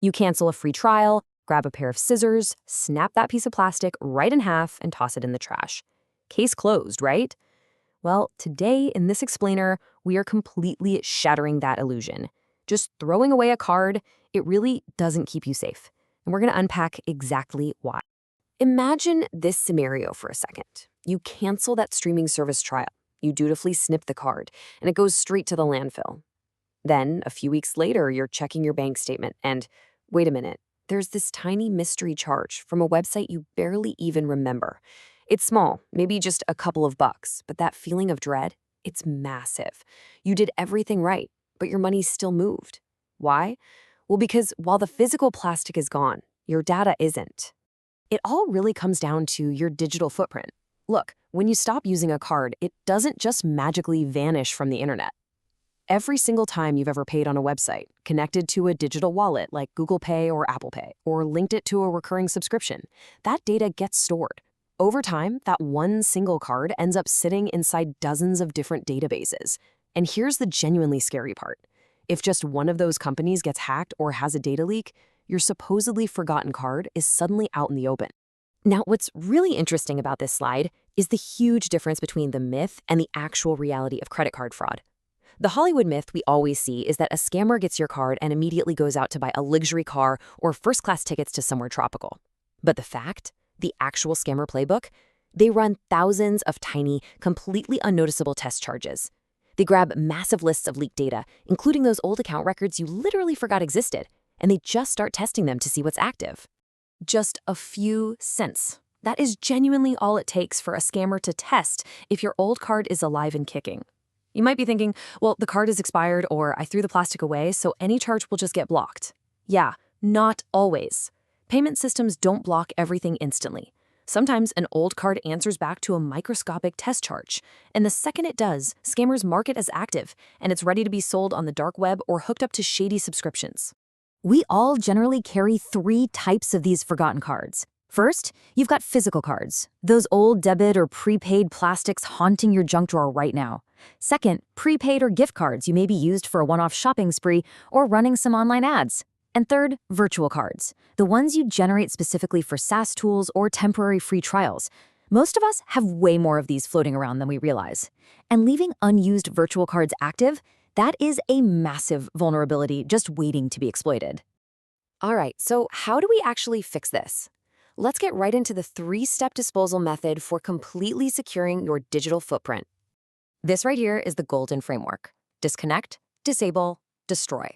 You cancel a free trial, grab a pair of scissors, snap that piece of plastic right in half, and toss it in the trash. Case closed, right? Well, today in this explainer, we are completely shattering that illusion. Just throwing away a card, it really doesn't keep you safe. And we're going to unpack exactly why. Imagine this scenario for a second. You cancel that streaming service trial. You dutifully snip the card, and it goes straight to the landfill. Then, a few weeks later, you're checking your bank statement, and wait a minute, there's this tiny mystery charge from a website you barely even remember. It's small, maybe just a couple of bucks, but that feeling of dread, it's massive. You did everything right, but your money still moved. Why? Well, because while the physical plastic is gone, your data isn't. It all really comes down to your digital footprint. Look, when you stop using a card, it doesn't just magically vanish from the internet. Every single time you've ever paid on a website, connected to a digital wallet like Google Pay or Apple Pay, or linked it to a recurring subscription, that data gets stored. Over time, that one single card ends up sitting inside dozens of different databases. And here's the genuinely scary part. If just one of those companies gets hacked or has a data leak, your supposedly forgotten card is suddenly out in the open. Now, what's really interesting about this slide is the huge difference between the myth and the actual reality of credit card fraud. The Hollywood myth we always see is that a scammer gets your card and immediately goes out to buy a luxury car or first-class tickets to somewhere tropical. But the fact, the actual scammer playbook, they run thousands of tiny, completely unnoticeable test charges. They grab massive lists of leaked data, including those old account records you literally forgot existed, and they just start testing them to see what's active. Just a few cents. That is genuinely all it takes for a scammer to test if your old card is alive and kicking. You might be thinking, well, the card is expired or I threw the plastic away, so any charge will just get blocked. Yeah, not always. Payment systems don't block everything instantly. Sometimes an old card answers back to a microscopic test charge, and the second it does, scammers mark it as active, and it's ready to be sold on the dark web or hooked up to shady subscriptions. We all generally carry 3 types of these forgotten cards. First, you've got physical cards, those old debit or prepaid plastics haunting your junk drawer right now. Second, prepaid or gift cards you may be used for a one-off shopping spree or running some online ads. And third, virtual cards, the ones you generate specifically for SaaS tools or temporary free trials. Most of us have way more of these floating around than we realize. And leaving unused virtual cards active, that is a massive vulnerability just waiting to be exploited. All right, so how do we actually fix this? Let's get right into the 3-step disposal method for completely securing your digital footprint. This right here is the golden framework. Disconnect, disable, destroy.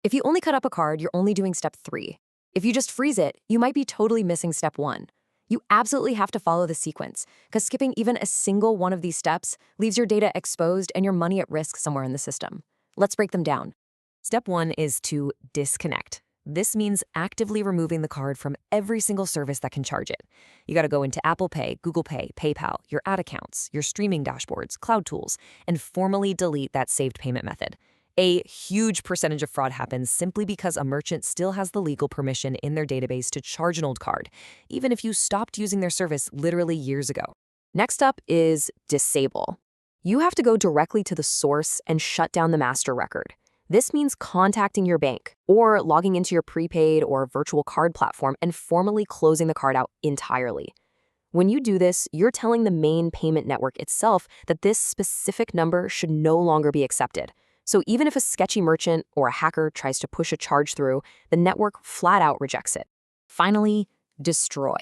If you only cut up a card, you're only doing step 3. If you just freeze it, you might be totally missing step 1. You absolutely have to follow the sequence, because skipping even a single one of these steps leaves your data exposed and your money at risk somewhere in the system. Let's break them down. Step 1 is to disconnect. This means actively removing the card from every single service that can charge it. You got to go into Apple Pay, Google Pay, PayPal, your ad accounts, your streaming dashboards, cloud tools, and formally delete that saved payment method. A huge percentage of fraud happens simply because a merchant still has the legal permission in their database to charge an old card, even if you stopped using their service literally years ago. Next up is disable. You have to go directly to the source and shut down the master record. This means contacting your bank or logging into your prepaid or virtual card platform and formally closing the card out entirely. When you do this, you're telling the main payment network itself that this specific number should no longer be accepted. So even if a sketchy merchant or a hacker tries to push a charge through, the network flat out rejects it. Finally, destroy.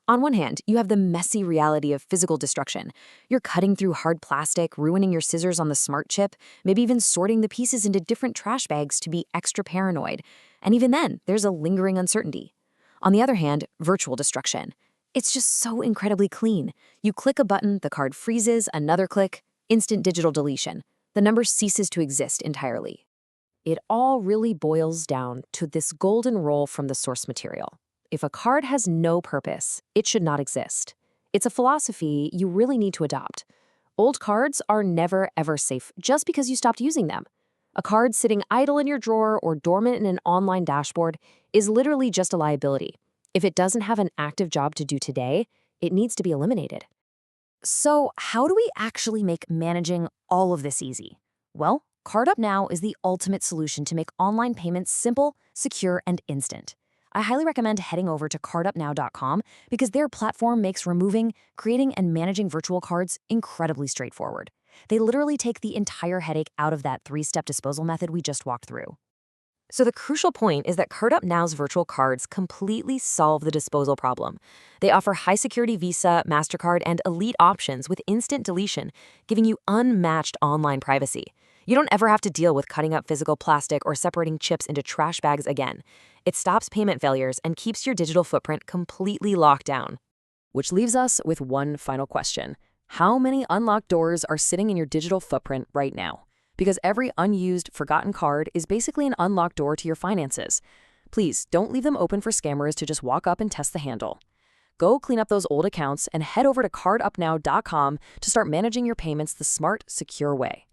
On one hand, you have the messy reality of physical destruction. You're cutting through hard plastic, ruining your scissors on the smart chip, maybe even sorting the pieces into different trash bags to be extra paranoid. And even then, there's a lingering uncertainty. On the other hand, virtual destruction. It's just so incredibly clean. You click a button, the card freezes, another click, instant digital deletion. The number ceases to exist entirely. It all really boils down to this golden rule from the source material. If a card has no purpose, it should not exist. It's a philosophy you really need to adopt. Old cards are never, ever safe just because you stopped using them. A card sitting idle in your drawer or dormant in an online dashboard is literally just a liability. If it doesn't have an active job to do today, it needs to be eliminated. So how do we actually make managing all of this easy? Well, CardUpNow is the ultimate solution to make online payments simple, secure, and instant. I highly recommend heading over to CardUpNow.com because their platform makes removing, creating, and managing virtual cards incredibly straightforward. They literally take the entire headache out of that three-step disposal method we just walked through. So the crucial point is that CardUpNow's virtual cards completely solve the disposal problem. They offer high-security Visa, MasterCard, and Elite options with instant deletion, giving you unmatched online privacy. You don't ever have to deal with cutting up physical plastic or separating chips into trash bags again. It stops payment failures and keeps your digital footprint completely locked down. Which leaves us with one final question. How many unlocked doors are sitting in your digital footprint right now? Because every unused, forgotten card is basically an unlocked door to your finances. Please don't leave them open for scammers to just walk up and test the handle. Go clean up those old accounts and head over to CardUpNow.com to start managing your payments the smart, secure way.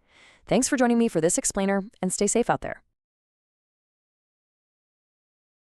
Thanks for joining me for this explainer, and stay safe out there.